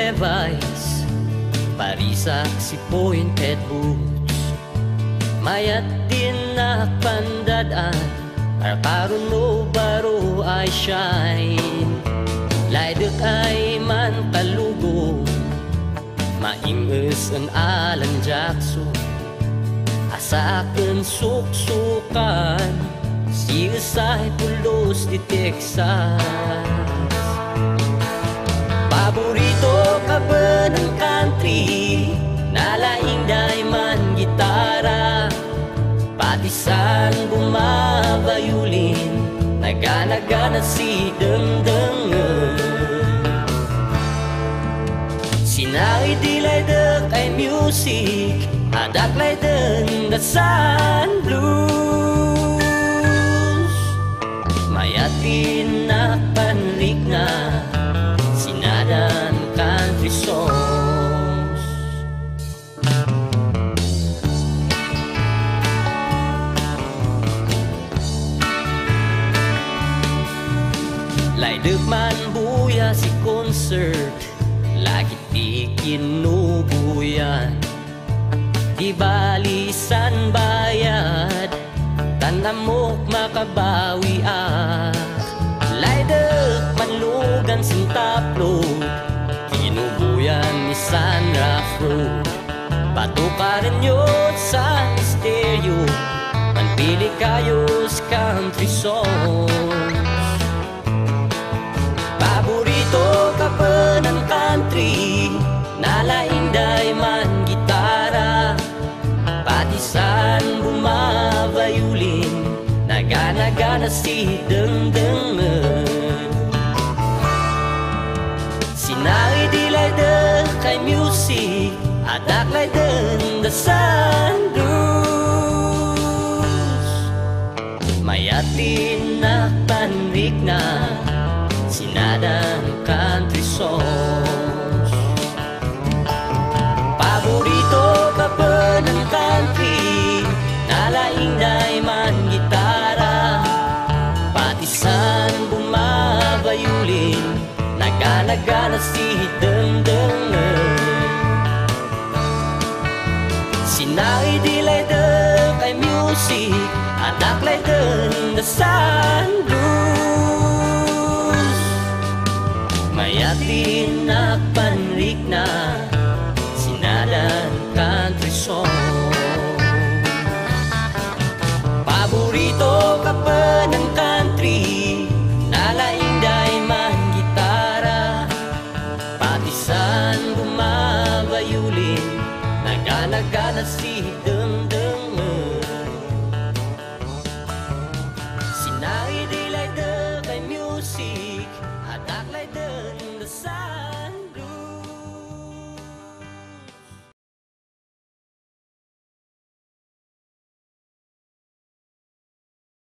Levi's, parisak si pointed boots, mayat din na pandadaan, karon mo baro ay shine. Laydot ay man kalugo, maingus ang Alan Jackson, asa akin suksukan, siyasay pulos di Texas. Paborito ka ba ng country, nalaing man gitara, patisan bumabayulin, nagana-gana si Dengdengen. Sinari dilay dek ay music, adaklay den dasan blues, mayatin na panrik na sinadan country songs. Laydek man buya si concert, lagi di kinubuyan, di balisan bayad, tanamok makabawi Laydek manlugan sintaplo, kinubuyan ni Sandra Fruit, patukaran yun sa stereo, manpili kayos country songs. Paborito ka ba ng country, nalainday man gitara, patisan bumabayulin, nagana-gana si Dengdengen. Sinari dilay dek kay music, adaklay den dasan blues, mayatin na panrik na sinadan country songs. Paborito ka ba ng country, nalainday man gitara, patisan bumabayulin, nagana-gana si Dengdengen. Sinari dilay dek ay music, adaklay den dasan blues, mayatin na panrik na sinadan country songs. Paborito ka ba ng country, nalainday man gitara, patisan bumabayulin, nagana-gana si